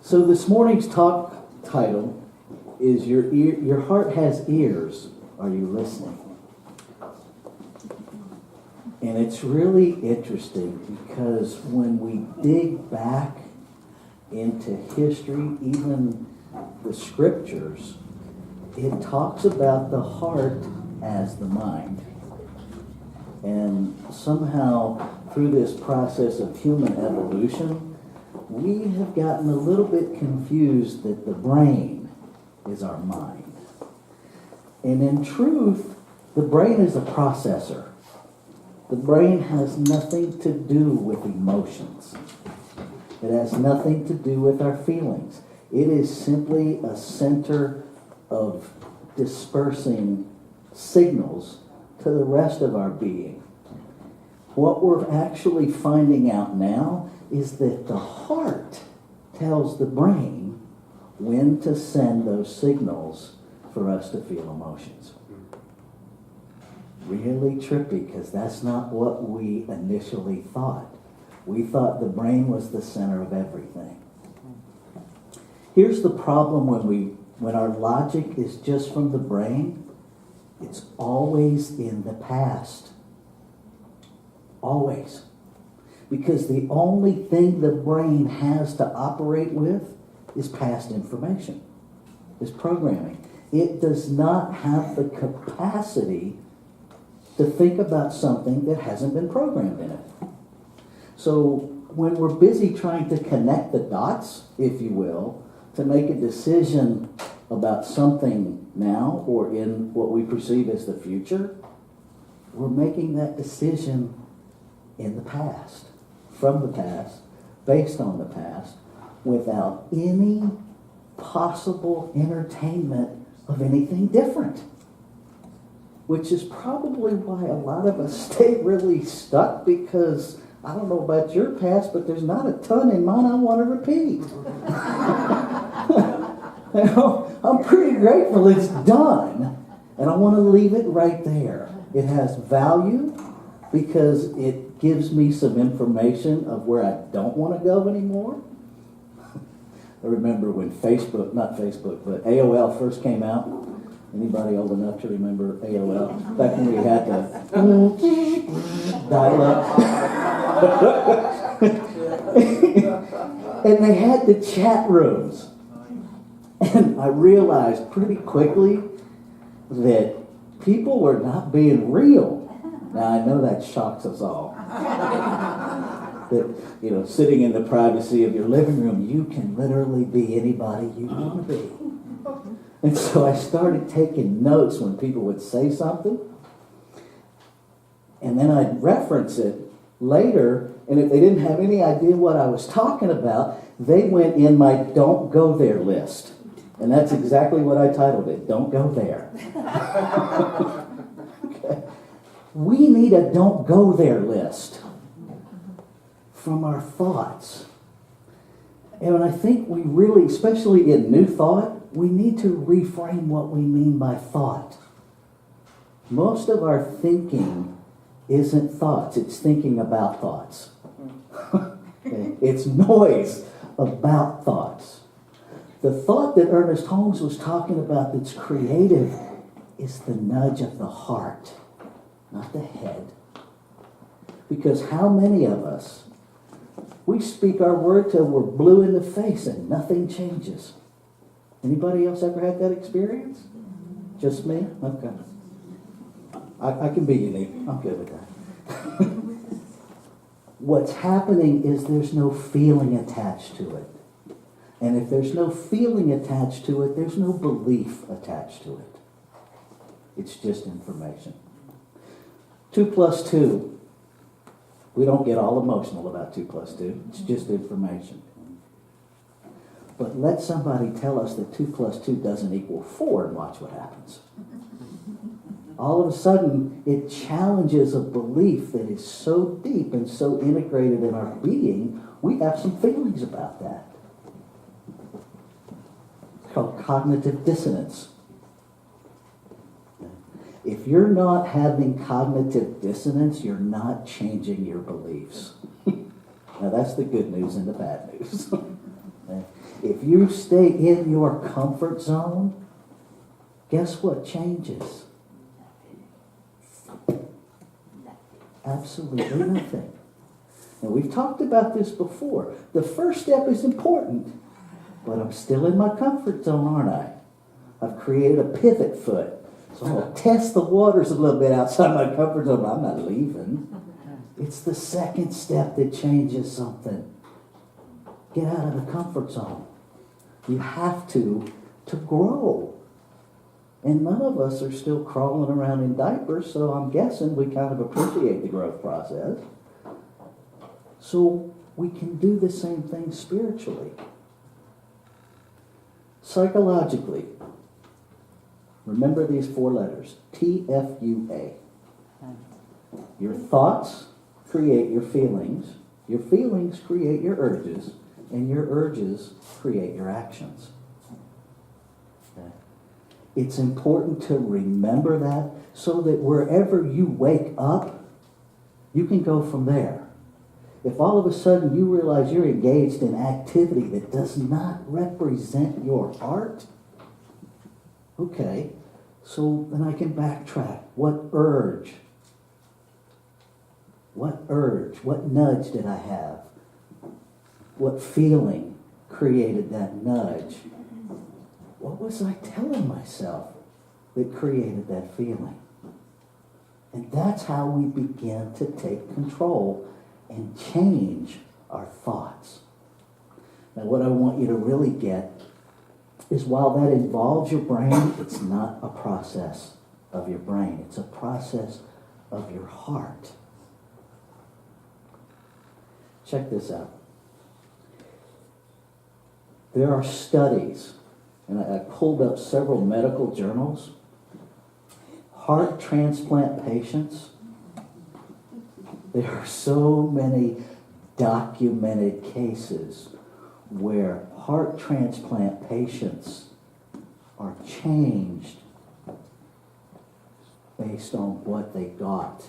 So this morning's talk title is Your Heart Has Ears. Are you listening? And it's really interesting because when we dig back into history, even the scriptures, it talks about the heart as the mind. And somehow through this process of human evolution, we have gotten a little bit confused that the brain is our mind. And in truth, the brain is a processor. The brain has nothing to do with emotions. It has nothing to do with our feelings. It is simply a center of dispersing signals to the rest of our being. What we're actually finding out now is that the heart tells the brain when to send those signals for us to feel emotions. Really trippy, because that's not what we initially thought. We thought the brain was the center of everything. Here's the problem when our logic is just from the brain, it's always in the past. Always. Because the only thing the brain has to operate with is past information, is programming. It does not have the capacity to think about something that hasn't been programmed in it. So when we're busy trying to connect the dots, if you will, to make a decision about something now or in what we perceive as the future, we're making that decision in the past, from the past, based on the past, without any possible entertainment of anything different. Which is probably why a lot of us stay really stuck, because I don't know about your past, but there's not a ton in mine I want to repeat. You know, I'm pretty grateful it's done, and I want to leave it right there. It has value because it gives me some information of where I don't want to go anymore. I remember when not Facebook, but AOL first came out. Anybody old enough to remember AOL? Back when we had the dial-up. And they had the chat rooms. And I realized pretty quickly that people were not being real. Now, I know that shocks us all. That, sitting in the privacy of your living room, you can literally be anybody you want to be. And so I started taking notes when people would say something, and then I'd reference it later, and if they didn't have any idea what I was talking about, they went in my Don't Go There list. And that's exactly what I titled it, Don't Go There. Okay. We need a Don't Go There list from our thoughts. And I think we really, especially in new thought, we need to reframe what we mean by thought. Most of our thinking isn't thoughts, it's thinking about thoughts. Okay? It's noise about thoughts. The thought that Ernest Holmes was talking about that's creative is the nudge of the heart, not the head. Because how many of us, we speak our word till we're blue in the face and nothing changes? Anybody else ever had that experience? Just me? Okay. I can be unique. I'm good with that. What's happening is there's no feeling attached to it. And if there's no feeling attached to it, there's no belief attached to it. It's just information. 2 plus 2. We don't get all emotional about 2 plus 2. It's just information. But let somebody tell us that 2 plus 2 doesn't equal 4 and watch what happens. All of a sudden, it challenges a belief that is so deep and so integrated in our being, we have some feelings about that. It's called cognitive dissonance. If you're not having cognitive dissonance, you're not changing your beliefs. Now that's the good news and the bad news. If you stay in your comfort zone, guess what changes? Absolutely nothing. And we've talked about this before. The first step is important, but I'm still in my comfort zone, aren't I? I've created a pivot foot. So I'm going to test the waters a little bit outside my comfort zone, but I'm not leaving. It's the second step that changes something. Get out of the comfort zone. You have to grow. And none of us are still crawling around in diapers, so I'm guessing we kind of appreciate the growth process. So we can do the same thing spiritually. Psychologically, remember these 4 letters, TFUA. Your thoughts create your feelings create your urges, and your urges create your actions. Okay? It's important to remember that so that wherever you wake up, you can go from there. If all of a sudden you realize you're engaged in activity that does not represent your heart, okay, so then I can backtrack. What urge, what nudge did I have? What feeling created that nudge? What was I telling myself that created that feeling? And that's how we begin to take control and change our thoughts. Now, what I want you to really get is while that involves your brain, it's not a process of your brain. It's a process of your heart. Check this out. There are studies, and I pulled up several medical journals. Heart transplant patients, there are so many documented cases where heart transplant patients are changed based on what they got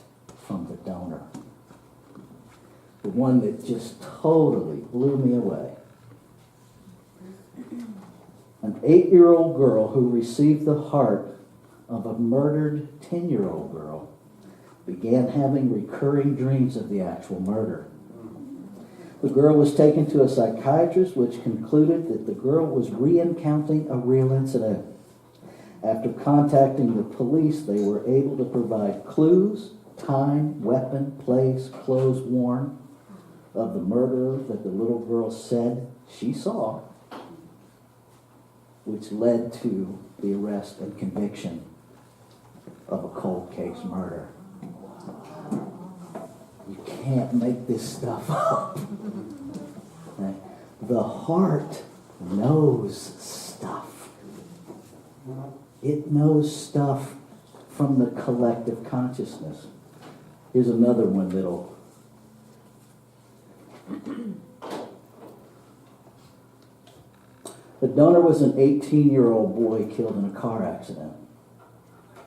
from the donor. The one that just totally blew me away. An 8-year-old girl who received the heart of a murdered 10-year-old girl began having recurring dreams of the actual murder. The girl was taken to a psychiatrist, which concluded that the girl was recounting a real incident. After contacting the police, they were able to provide clues, time, weapon, place, clothes worn of the murderer that the little girl said she saw, which led to the arrest and conviction of a cold case murder. You can't make this stuff up. Okay? The heart knows stuff. It knows stuff from the collective consciousness. Here's another one that'll the donor was an 18-year-old boy killed in a car accident.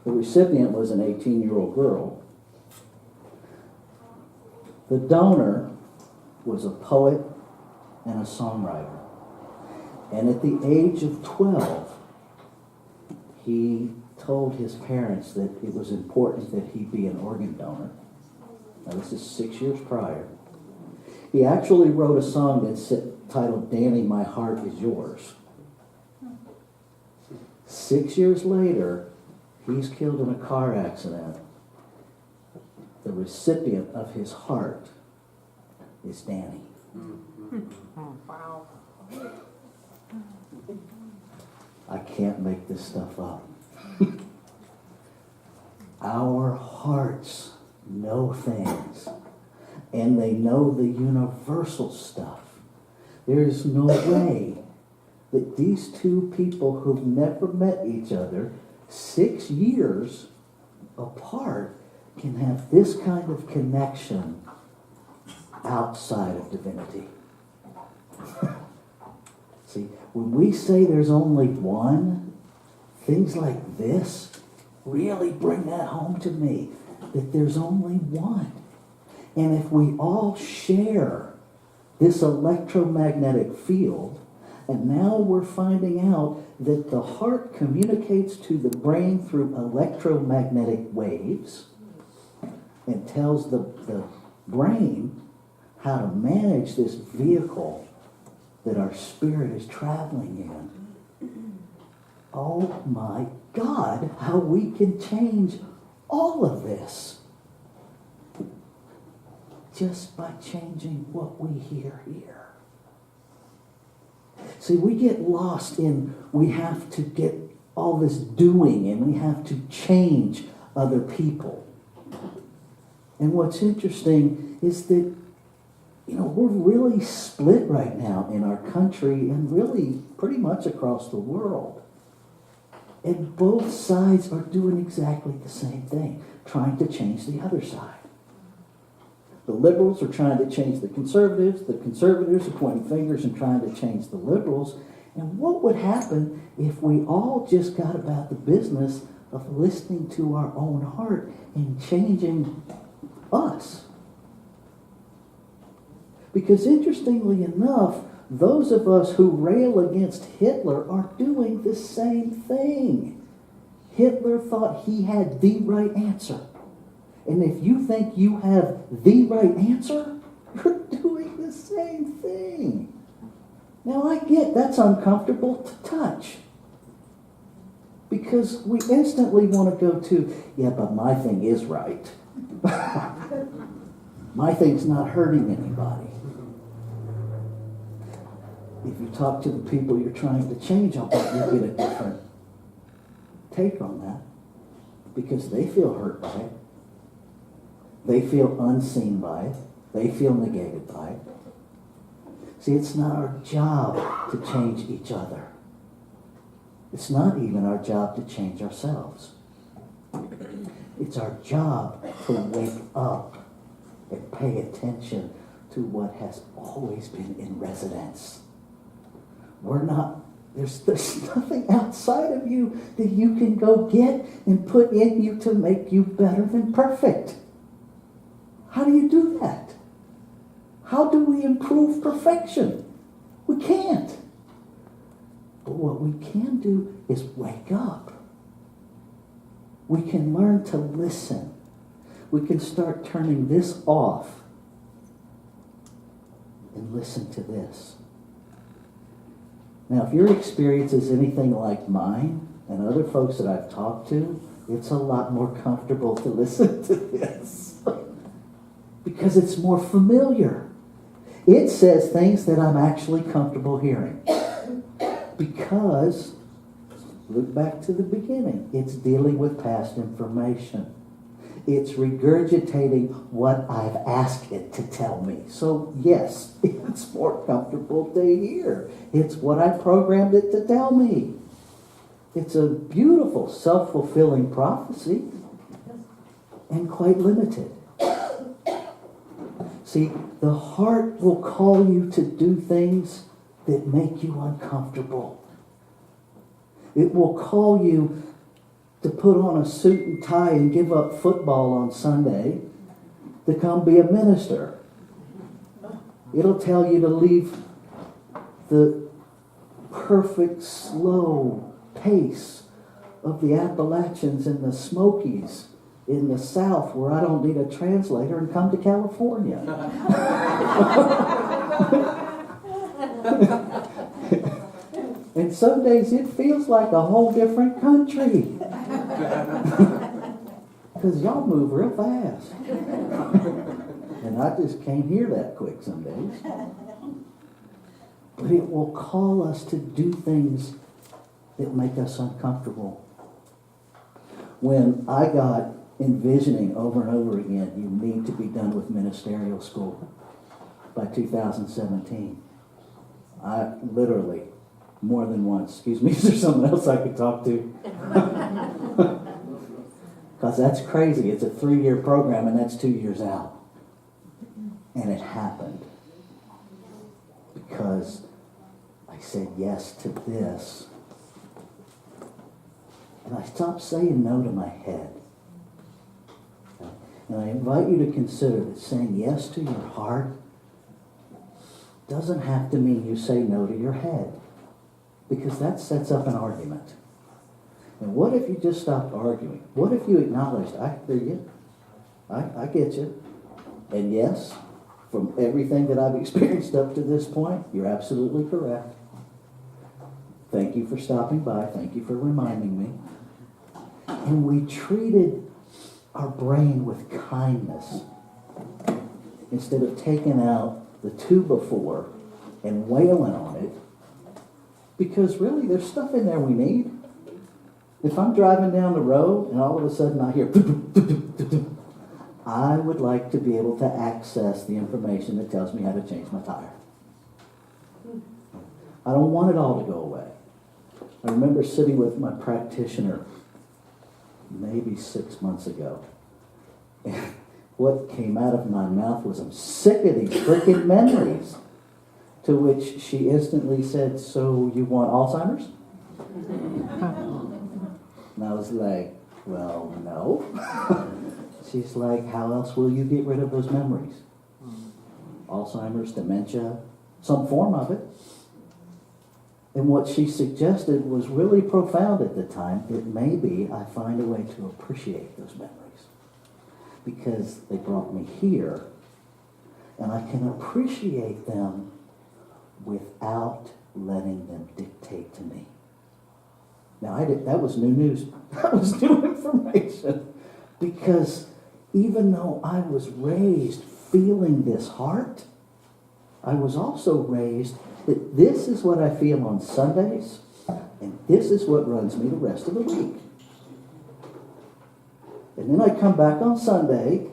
The recipient was an 18-year-old girl. The donor was a poet and a songwriter. And at the age of 12, he told his parents that it was important that he be an organ donor. Now, this is 6 years prior. He actually wrote a song that's titled, "Danny, My Heart Is Yours." 6 years later, he's killed in a car accident. The recipient of his heart is Danny. Wow. I can't make this stuff up. Our hearts know things, and they know the universal stuff. There is no way that these two people who've never met each other, 6 years apart, can have this kind of connection outside of divinity. See, when we say there's only one, things like this really bring that home to me, that there's only one. And if we all share this electromagnetic field, And now we're finding out that the heart communicates to the brain through electromagnetic waves and tells the brain how to manage this vehicle that our spirit is traveling in. Oh my God, how we can change all of this just by changing what we hear here. See, we get lost in, we have to get all this doing and we have to change other people. And what's interesting is that, we're really split right now in our country and really pretty much across the world. And both sides are doing exactly the same thing, trying to change the other side. The liberals are trying to change the conservatives are pointing fingers and trying to change the liberals. And what would happen if we all just got about the business of listening to our own heart and changing us? Because interestingly enough, those of us who rail against Hitler are doing the same thing. Hitler thought he had the right answer. And if you think you have the right answer, you're doing the same thing. Now I get that's uncomfortable to touch. Because we instantly want to go to, yeah, but my thing is right. My thing's not hurting anybody. If you talk to the people you're trying to change, I'll bet you get a different take on that. Because they feel hurt by it. They feel unseen by it. They feel negated by it. See, it's not our job to change each other. It's not even our job to change ourselves. It's our job to wake up and pay attention to what has always been in residence. There's nothing outside of you that you can go get and put in you to make you better than perfect. How do you do that? How do we improve perfection? We can't. But what we can do is wake up. We can learn to listen. We can start turning this off and listen to this. Now, if your experience is anything like mine and other folks that I've talked to, it's a lot more comfortable to listen to this because it's more familiar. It says things that I'm actually comfortable hearing because, look back to the beginning, it's dealing with past information. It's regurgitating what I've asked it to tell me. So yes, it's more comfortable to hear. It's what I programmed it to tell me. It's a beautiful self-fulfilling prophecy and quite limited. See, the heart will call you to do things that make you uncomfortable. It will call you to put on a suit and tie and give up football on Sunday to come be a minister. It'll tell you to leave the perfect slow pace of the Appalachians and the Smokies in the South where I don't need a translator and come to California. And some days it feels like a whole different country. Because y'all move real fast. And I just can't hear that quick some days. But it will call us to do things that make us uncomfortable. When I got envisioning over and over again, you need to be done with ministerial school by 2017. I literally, more than once, excuse me, is there someone else I could talk to? Because that's crazy. It's a 3-year program and that's 2 years out. And it happened. Because I said yes to this. And I stopped saying no to my head. And I invite you to consider that saying yes to your heart doesn't have to mean you say no to your head. because that sets up an argument. And what if you just stopped arguing? What if you acknowledged, I hear you, I get you. And yes, from everything that I've experienced up to this point, you're absolutely correct. Thank you for stopping by. Thank you for reminding me. And we treated our brain with kindness instead of taking out the 2x4 and wailing on it, because really there's stuff in there we need. If I'm driving down the road and all of a sudden I hear I would like to be able to access the information that tells me how to change my tire. I don't want it all to go away. I remember sitting with my practitioner maybe 6 months ago, and what came out of my mouth was, I'm sick of these freaking memories. To which she instantly said, so you want Alzheimer's? And I was like, well, no. She's like, how else will you get rid of those memories? Alzheimer's, dementia, some form of it. And what she suggested was really profound at the time. It may be I find a way to appreciate those memories, because they brought me here, and I can appreciate them without letting them dictate to me. Now, that was new news. That was new information. Because even though I was raised feeling this heart, I was also raised that this is what I feel on Sundays, and this is what runs me the rest of the week. And then I come back on Sunday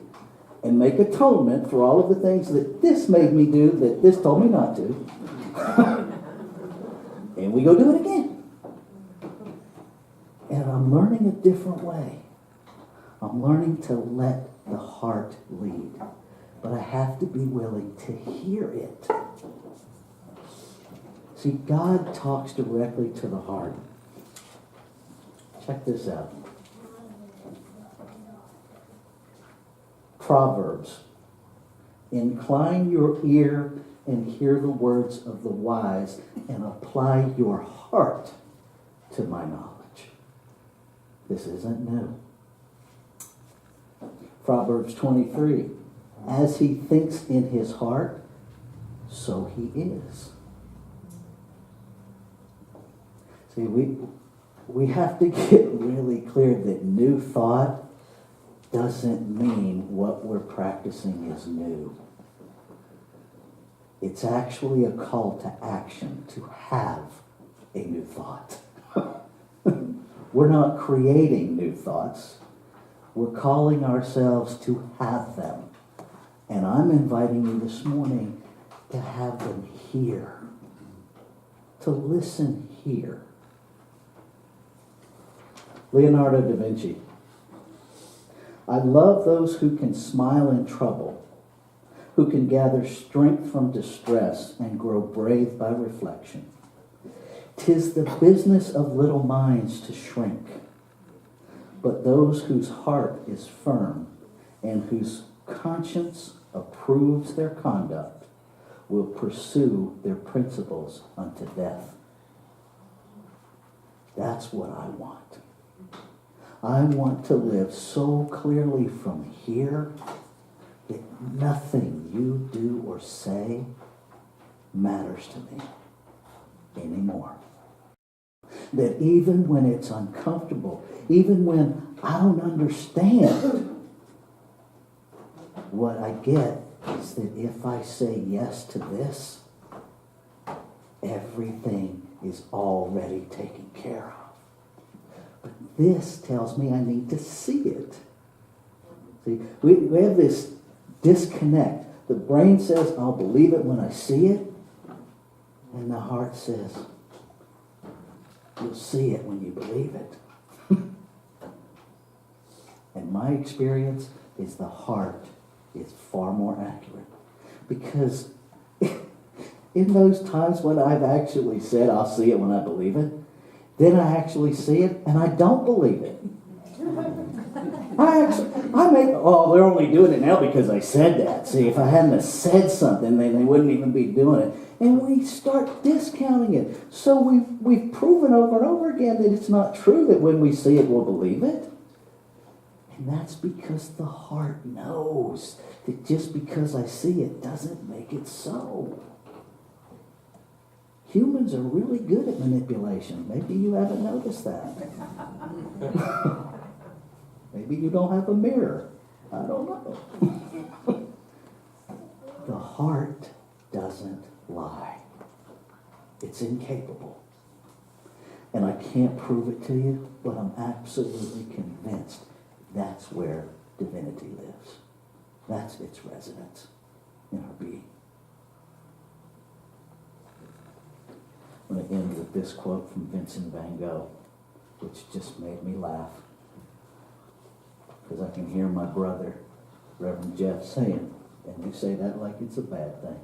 and make atonement for all of the things that this made me do that this told me not to. And we go do it again. And I'm learning a different way. I'm learning to let the heart lead. But I have to be willing to hear it. See, God talks directly to the heart. Check this out. Proverbs. Incline your ear and hear the words of the wise, and apply your heart to my knowledge. This isn't new. Proverbs 23. As he thinks in his heart, so he is. See, we have to get really clear that new thought doesn't mean what we're practicing is new. It's actually a call to action to have a new thought. We're not creating new thoughts. We're calling ourselves to have them. And I'm inviting you this morning to have them here. To listen here. Leonardo da Vinci. I love those who can smile in trouble, who can gather strength from distress and grow brave by reflection. 'Tis the business of little minds to shrink, but those whose heart is firm and whose conscience approves their conduct will pursue their principles unto death. That's what I want. I want to live so clearly from here that nothing you do or say matters to me anymore. That even when it's uncomfortable, even when I don't understand, what I get is that if I say yes to this, everything is already taken care of. But this tells me I need to see it. See, we have this disconnect. The brain says, I'll believe it when I see it. And the heart says, you'll see it when you believe it. And my experience is the heart is far more accurate. Because in those times when I've actually said, I'll see it when I believe it, then I actually see it and I don't believe it. They're only doing it now because I said that. See, if I hadn't have said something, they wouldn't even be doing it. And we start discounting it. So we've proven over and over again that it's not true, that when we see it, we'll believe it. And that's because the heart knows that just because I see it doesn't make it so. Humans are really good at manipulation. Maybe you haven't noticed that. Maybe you don't have a mirror. I don't know. The heart doesn't lie. It's incapable. And I can't prove it to you, but I'm absolutely convinced that's where divinity lives. That's its residence in our being. I'm going to end with this quote from Vincent van Gogh, which just made me laugh. Because I can hear my brother, Reverend Jeff, saying, and you say that like it's a bad thing.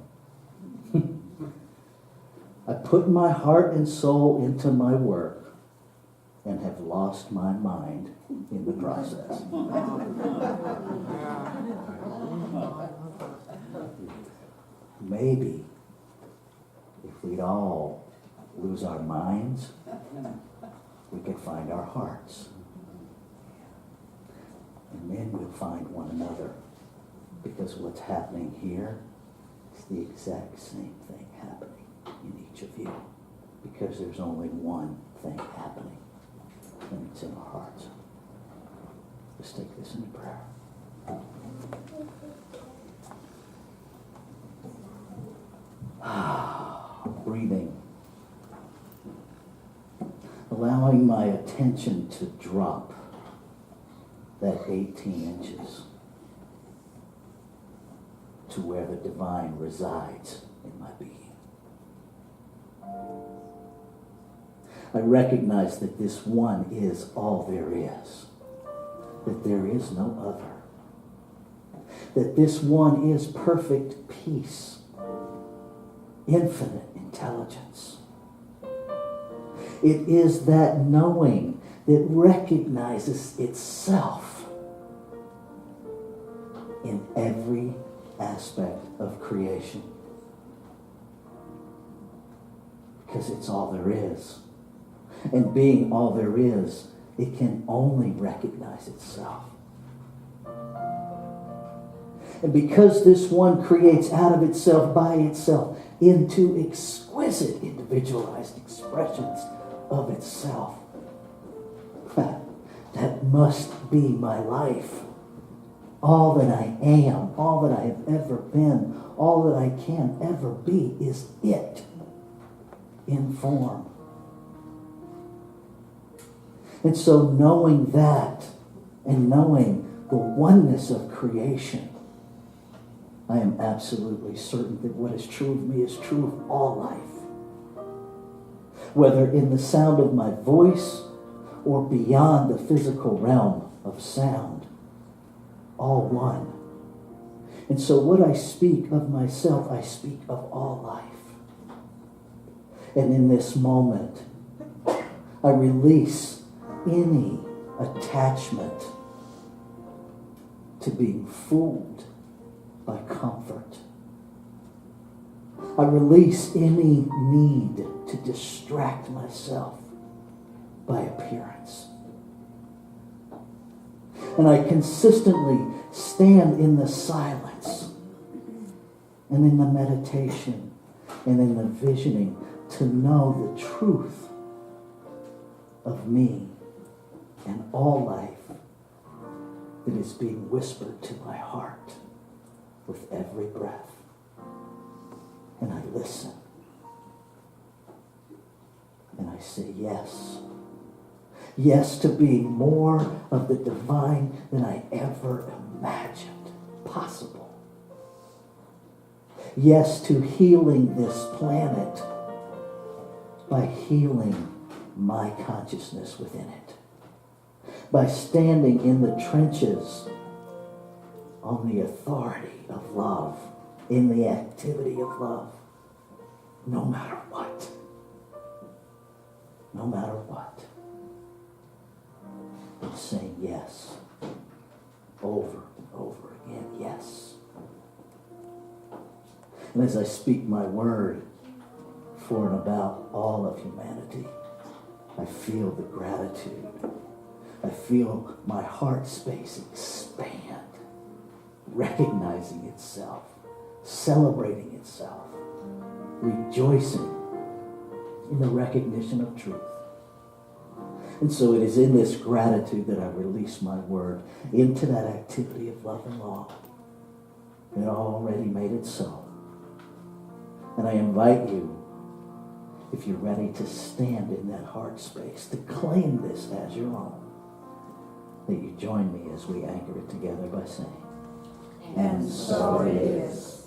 I put my heart and soul into my work and have lost my mind in the process. Maybe if we'd all lose our minds, we could find our hearts. And then we'll find one another. Because what's happening here is the exact same thing happening in each of you. Because there's only one thing happening. And it's in our hearts. Let's take this into prayer. Breathing. Allowing my attention to drop that 18 inches to where the divine resides in my being. I recognize that this one is all there is, that there is no other, that this one is perfect peace, infinite intelligence. It is that knowing that recognizes itself in every aspect of creation. Because it's all there is. And being all there is, it can only recognize itself. And because this one creates out of itself, by itself, into exquisite individualized expressions of itself, that must be my life. All that I am, all that I have ever been, all that I can ever be is it in form. And so knowing that and knowing the oneness of creation, I am absolutely certain that what is true of me is true of all life. Whether in the sound of my voice or beyond the physical realm of sound, all one. And so what I speak of myself, I speak of all life. And in this moment, I release any attachment to being fooled by comfort. I release any need to distract myself by appearance. And I consistently stand in the silence and in the meditation and in the visioning to know the truth of me and all life that is being whispered to my heart with every breath. And I listen. And I say yes. Yes to being more of the divine than I ever imagined possible. Yes to healing this planet by healing my consciousness within it. By standing in the trenches on the authority of love, in the activity of love, no matter what. No matter what. And saying yes over and over again, yes. And as I speak my word, for and about all of humanity. I feel the gratitude. I feel my heart space expand, recognizing itself, celebrating itself, rejoicing in the recognition of truth. And so it is in this gratitude that I release my word into that activity of love and law that already made it so. And I invite you, if you're ready to stand in that heart space, to claim this as your own, that you join me as we anchor it together by saying, and so it is.